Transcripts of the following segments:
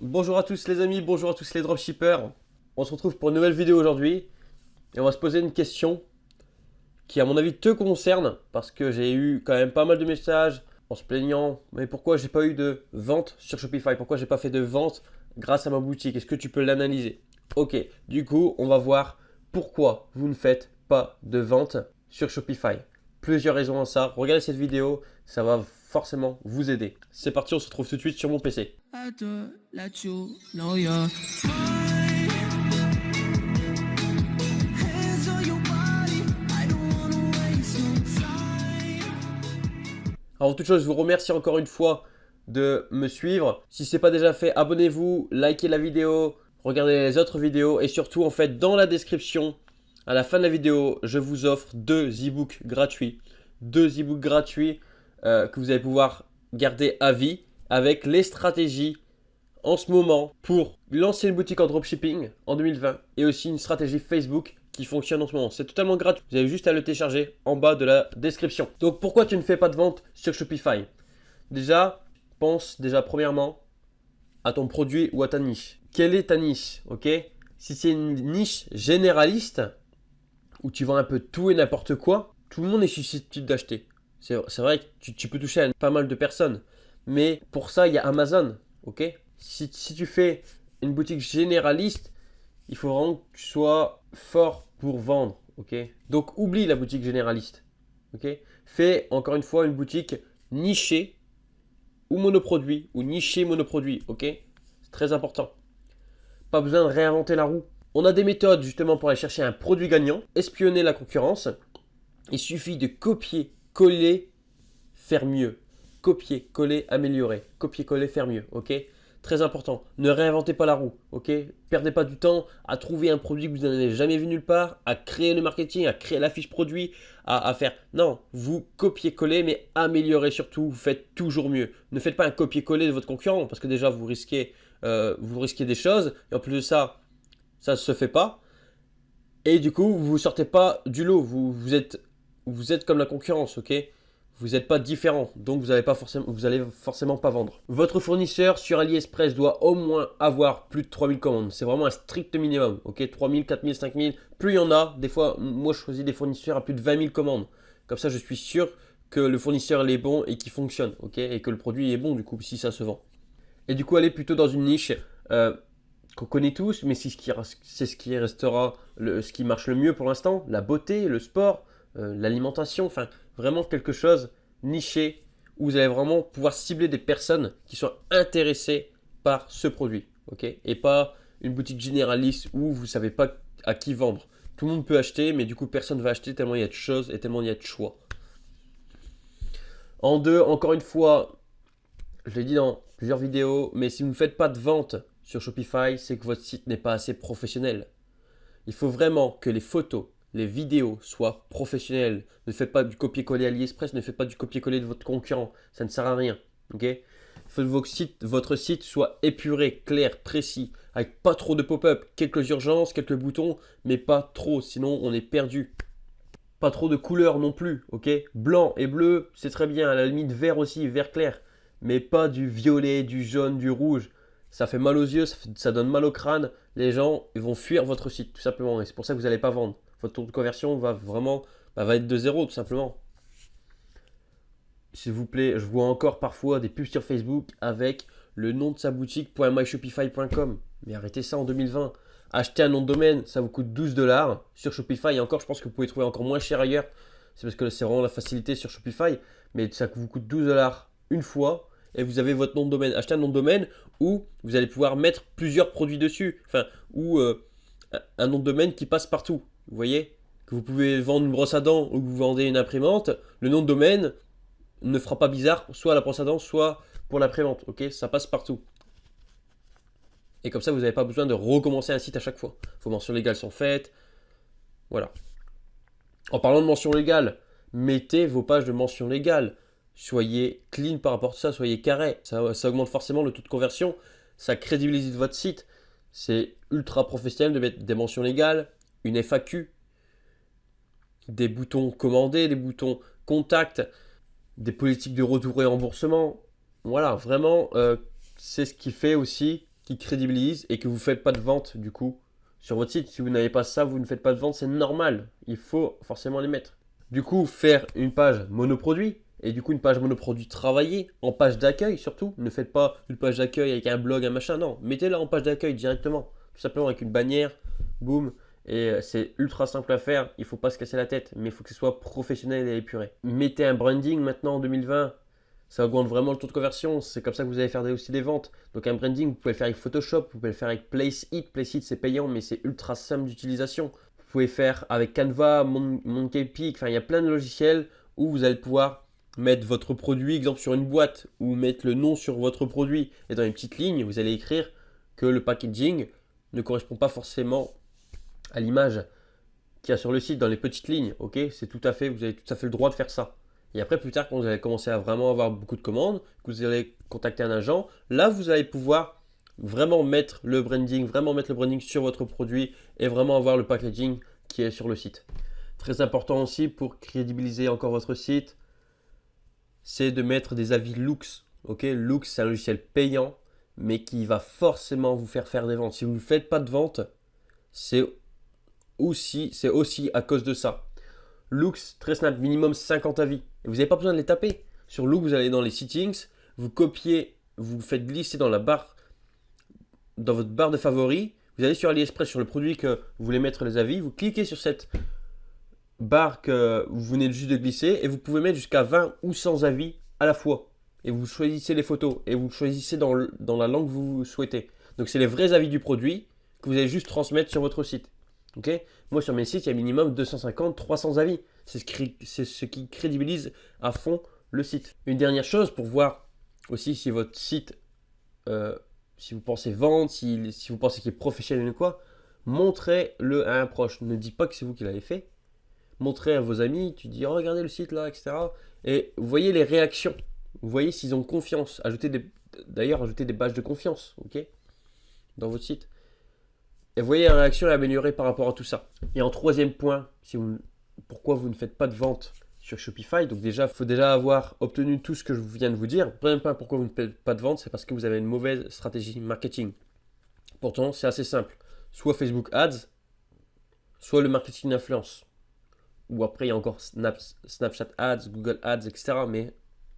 Bonjour à tous les amis, bonjour à tous les dropshippers. On se retrouve pour une nouvelle vidéo aujourd'hui et on va se poser une question qui à mon avis te concerne parce que j'ai eu quand même pas mal de messages en se plaignant mais pourquoi j'ai pas eu de vente sur Shopify, pourquoi j'ai pas fait de vente grâce à ma boutique, est-ce que tu peux l'analyser? Ok, du coup on va voir pourquoi vous ne faites pas de vente sur Shopify. Plusieurs raisons à ça, regardez cette vidéo, ça va forcément vous aider. C'est parti, on se retrouve tout de suite sur mon PC. Avant toute chose, je vous remercie encore une fois de me suivre. Si ce n'est pas déjà fait, abonnez-vous, likez la vidéo, regardez les autres vidéos et surtout en fait dans la description, à la fin de la vidéo, je vous offre deux e-books gratuits. Deux e-books gratuits que vous allez pouvoir garder à vie avec les stratégies en ce moment pour lancer une boutique en dropshipping en 2020 et aussi une stratégie Facebook qui fonctionne en ce moment. C'est totalement gratuit. Vous avez juste à le télécharger en bas de la description. Donc pourquoi tu ne fais pas de vente sur Shopify? Déjà, pense premièrement à ton produit ou à ta niche. Quelle est ta niche? Ok. Si c'est une niche généraliste où tu vends un peu tout et n'importe quoi, tout le monde est susceptible d'acheter. C'est vrai que tu peux toucher à pas mal de personnes. Mais pour ça, il y a Amazon. Ok. Si tu fais une boutique généraliste, il faut vraiment que tu sois fort pour vendre. Ok. Donc oublie la boutique généraliste. Ok. Fais encore une fois une boutique nichée ou monoproduit ou nichée monoproduit. Ok. C'est très important. Pas besoin de réinventer la roue. On a des méthodes justement pour aller chercher un produit gagnant, espionner la concurrence. Il suffit de copier, coller, faire mieux. Copier, coller, améliorer. Copier, coller, faire mieux. Ok. Très important. Ne réinventez pas la roue. Ok. Perdez pas du temps à trouver un produit que vous n'avez jamais vu nulle part, à créer le marketing, à créer la fiche produit, à faire. Non, vous copiez, coller, mais améliorez surtout. Vous faites toujours mieux. Ne faites pas un copier-coller de votre concurrent parce que déjà vous risquez des choses et en plus de ça, ça ne se fait pas. Et du coup, vous ne sortez pas du lot. Vous êtes comme la concurrence, ok? Vous n'êtes pas différent, donc vous allez forcément pas vendre. Votre fournisseur sur AliExpress doit au moins avoir plus de 3000 commandes. C'est vraiment un strict minimum, ok? 3000, 4000, 5000, plus il y en a. Des fois, moi je choisis des fournisseurs à plus de 20 000 commandes. Comme ça, je suis sûr que le fournisseur est bon et qu'il fonctionne, ok? Et que le produit est bon du coup si ça se vend. Et du coup, allez plutôt dans une niche qu'on connaît tous, mais c'est ce qui restera ce qui marche le mieux pour l'instant, la beauté, le sport, l'alimentation, enfin vraiment quelque chose niché où vous allez vraiment pouvoir cibler des personnes qui sont intéressées par ce produit, ok? Et pas une boutique généraliste où vous ne savez pas à qui vendre. Tout le monde peut acheter, mais du coup personne ne va acheter tellement il y a de choses et tellement il y a de choix. En deux, encore une fois, je l'ai dit dans plusieurs vidéos, mais si vous ne faites pas de vente sur Shopify, c'est que votre site n'est pas assez professionnel. Il faut vraiment que les photos, les vidéos soient professionnelles. Ne faites pas du copier-coller AliExpress, ne faites pas du copier-coller de votre concurrent. Ça ne sert à rien. Ok? Il faut que votre site soit épuré, clair, précis, avec pas trop de pop-up, quelques urgences, quelques boutons, mais pas trop, sinon on est perdu. Pas trop de couleurs non plus, ok? Blanc et bleu, c'est très bien, à la limite vert aussi, vert clair. Mais pas du violet, du jaune, du rouge. Ça fait mal aux yeux, ça donne mal au crâne. Les gens ils vont fuir votre site, tout simplement. Et c'est pour ça que vous n'allez pas vendre. Votre taux de conversion va être de zéro, tout simplement. S'il vous plaît, je vois encore parfois des pubs sur Facebook avec le nom de sa boutique .myshopify.com. Mais arrêtez ça en 2020. Acheter un nom de domaine, ça vous coûte 12 dollars sur Shopify. Et encore, je pense que vous pouvez trouver encore moins cher ailleurs. C'est parce que c'est vraiment la facilité sur Shopify. Mais ça vous coûte 12 dollars une fois. Et vous avez votre nom de domaine. Achetez un nom de domaine où vous allez pouvoir mettre plusieurs produits dessus. Enfin, ou un nom de domaine qui passe partout. Vous voyez? Que vous pouvez vendre une brosse à dents ou que vous vendez une imprimante. Le nom de domaine ne fera pas bizarre, soit à la brosse à dents, soit pour l'imprimante. Ok? Ça passe partout. Et comme ça, vous n'avez pas besoin de recommencer un site à chaque fois. Vos mentions légales sont faites. Voilà. En parlant de mentions légales, mettez vos pages de mentions légales. Soyez clean par rapport à ça, soyez carré. Ça augmente forcément le taux de conversion. Ça crédibilise votre site. C'est ultra professionnel de mettre des mentions légales, une FAQ, des boutons commandés, des boutons contact, des politiques de retour et remboursement. Voilà, vraiment, c'est ce qui fait aussi qui crédibilisent et que vous ne faites pas de vente du coup sur votre site. Si vous n'avez pas ça, vous ne faites pas de vente, c'est normal. Il faut forcément les mettre. Du coup, faire une page monoproduit et du coup une page monoproduit travaillée en page d'accueil surtout. Ne faites pas une page d'accueil avec un blog, un machin, non. Mettez-la en page d'accueil directement. Tout simplement avec une bannière, boum. Et c'est ultra simple à faire, il ne faut pas se casser la tête, mais il faut que ce soit professionnel et épuré. Mettez un branding maintenant en 2020, ça augmente vraiment le taux de conversion, c'est comme ça que vous allez faire aussi des ventes. Donc un branding, vous pouvez le faire avec Photoshop, vous pouvez le faire avec Placeit. Placeit c'est payant mais c'est ultra simple d'utilisation. Vous pouvez faire avec Canva, Monkeypeak, enfin il y a plein de logiciels où vous allez pouvoir mettre votre produit, exemple sur une boîte, ou mettre le nom sur votre produit. Et dans une petite ligne, vous allez écrire que le packaging ne correspond pas forcément à l'image qu'il y a sur le site dans les petites lignes, ok, c'est tout à fait, vous avez tout à fait le droit de faire ça. Et après, plus tard, quand vous allez commencer à vraiment avoir beaucoup de commandes, que vous allez contacter un agent, là, vous allez pouvoir vraiment mettre le branding sur votre produit et vraiment avoir le packaging qui est sur le site. Très important aussi pour crédibiliser encore votre site, c'est de mettre des avis Loox. Ok, Loox, c'est un logiciel payant, mais qui va forcément vous faire des ventes. Si vous ne faites pas de vente, c'est aussi à cause de ça. Loox, très simple, minimum 50 avis. Et vous n'avez pas besoin de les taper. Sur Loox, vous allez dans les settings, vous copiez, vous faites glisser dans votre barre de favoris. Vous allez sur AliExpress, sur le produit que vous voulez mettre les avis. Vous cliquez sur cette barre que vous venez juste de glisser et vous pouvez mettre jusqu'à 20 ou 100 avis à la fois. Et vous choisissez les photos et vous choisissez dans la langue que vous souhaitez. Donc, c'est les vrais avis du produit que vous allez juste transmettre sur votre site. Okay, moi, sur mes sites, il y a minimum 250-300 avis. C'est ce qui crédibilise à fond le site. Une dernière chose pour voir aussi si votre site, si vous pensez vendre, si vous pensez qu'il est professionnel ou quoi, montrez-le à un proche. Ne dites pas que c'est vous qui l'avez fait. Montrez à vos amis, tu dis oh, regardez le site là, etc. Et vous voyez les réactions. Vous voyez s'ils ont confiance. D'ailleurs, ajoutez des badges de confiance, ok, dans votre site. Et vous voyez la réaction est améliorée par rapport à tout ça. Et en troisième point, pourquoi vous ne faites pas de vente sur Shopify. Donc déjà, il faut déjà avoir obtenu tout ce que je viens de vous dire. Troisième point, pourquoi vous ne faites pas de vente, c'est parce que vous avez une mauvaise stratégie marketing. Pourtant, c'est assez simple. Soit Facebook Ads, soit le marketing d'influence. Ou après, il y a encore Snapchat Ads, Google Ads, etc. Mais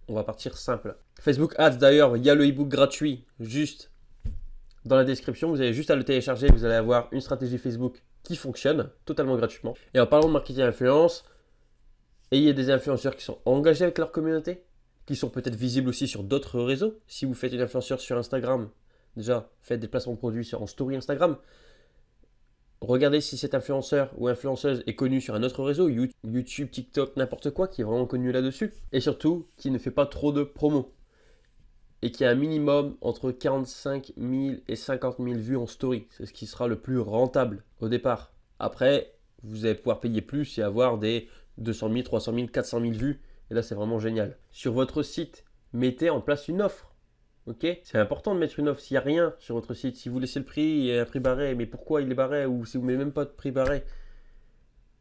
on va partir simple. Facebook Ads, d'ailleurs, il y a le e-book gratuit juste dans la description, vous avez juste à le télécharger, vous allez avoir une stratégie Facebook qui fonctionne totalement gratuitement. Et en parlant de marketing influence, ayez des influenceurs qui sont engagés avec leur communauté, qui sont peut-être visibles aussi sur d'autres réseaux. Si vous faites une influenceur sur Instagram, déjà faites des placements de produits en story Instagram. Regardez si cet influenceur ou influenceuse est connu sur un autre réseau, YouTube, TikTok, n'importe quoi, qui est vraiment connu là-dessus. Et surtout, qui ne fait pas trop de promo. Et qui a un minimum entre 45 000 et 50 000 vues en story. C'est ce qui sera le plus rentable au départ. Après, vous allez pouvoir payer plus et avoir des 200 000, 300 000, 400 000 vues. Et là, c'est vraiment génial. Sur votre site, mettez en place une offre. Ok, c'est important de mettre une offre. S'il n'y a rien sur votre site, si vous laissez le prix et un prix barré, mais pourquoi il est barré, ou si vous ne mettez même pas de prix barré,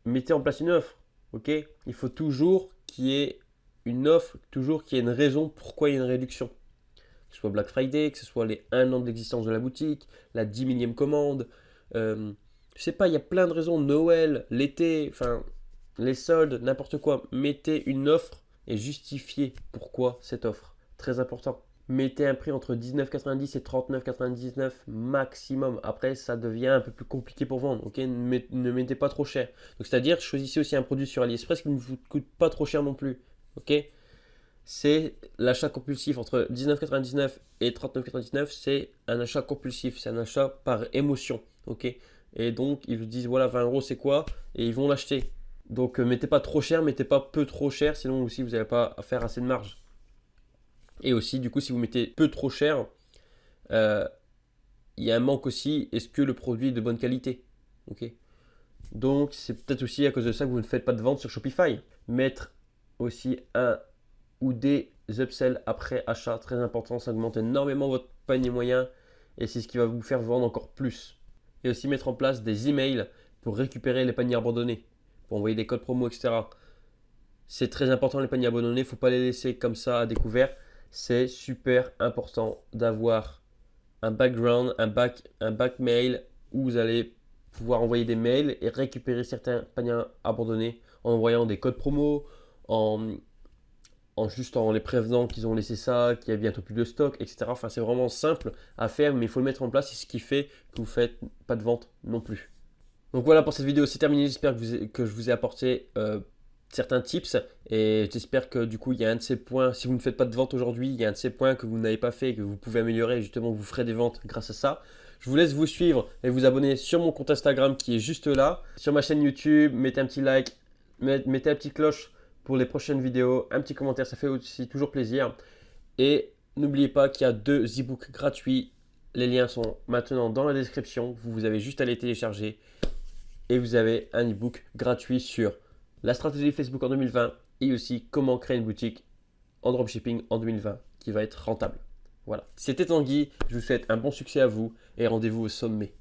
mettez en place une offre. Ok, il faut toujours qu'il y ait une offre, toujours qu'il y ait une raison pourquoi il y a une réduction. Que ce soit Black Friday, que ce soit les 1 an d'existence de la boutique, la 10 millième commande, je sais pas, il y a plein de raisons, Noël, l'été, enfin, les soldes, n'importe quoi. Mettez une offre et justifiez pourquoi cette offre. Très important. Mettez un prix entre 19,90 et 39,99 maximum. Après, ça devient un peu plus compliqué pour vendre. Ok, ne mettez pas trop cher. Donc, c'est-à-dire, choisissez aussi un produit sur AliExpress qui ne vous coûte pas trop cher non plus. Ok, c'est l'achat compulsif entre 19,99 et 39,99. C'est un achat compulsif. C'est un achat par émotion. Ok, et donc, ils vous disent voilà, 20 euros, c'est quoi? Et ils vont l'acheter. Donc, mettez pas trop cher, mettez pas peu trop cher. Sinon, aussi, vous n'allez pas faire assez de marge. Et aussi, du coup, si vous mettez peu trop cher, il y a un manque aussi. Est-ce que le produit est de bonne qualité? Ok. Donc, c'est peut-être aussi à cause de ça que vous ne faites pas de vente sur Shopify. Mettre aussi un ou des upsells après achat, très important. Ça augmente énormément votre panier moyen et c'est ce qui va vous faire vendre encore plus. Et aussi mettre en place des emails pour récupérer les paniers abandonnés, pour envoyer des codes promo, etc. C'est très important les paniers abandonnés. Il ne faut pas les laisser comme ça à découvert. C'est super important d'avoir un background, un back mail où vous allez pouvoir envoyer des mails et récupérer certains paniers abandonnés en envoyant des codes promo, en, juste en les prévenant qu'ils ont laissé ça, qu'il y a bientôt plus de stock, etc. Enfin, c'est vraiment simple à faire, mais il faut le mettre en place. C'est ce qui fait que vous ne faites pas de vente non plus. Donc voilà pour cette vidéo, c'est terminé. J'espère que je vous ai apporté certains tips et j'espère que du coup il y a un de ces points, si vous ne faites pas de vente aujourd'hui, il y a un de ces points que vous n'avez pas fait et que vous pouvez améliorer, justement vous ferez des ventes grâce à ça. Je vous laisse vous suivre et vous abonner sur mon compte Instagram qui est juste là, sur ma chaîne YouTube, mettez un petit like, mettez la petite cloche pour les prochaines vidéos, un petit commentaire, ça fait aussi toujours plaisir. Et n'oubliez pas qu'il y a 2 e-books gratuits, les liens sont maintenant dans la description, vous avez juste à les télécharger. Et vous avez un e-book gratuit sur la stratégie Facebook en 2020 et aussi comment créer une boutique en dropshipping en 2020 qui va être rentable. Voilà. C'était Tanguy, je vous souhaite un bon succès à vous et rendez-vous au sommet.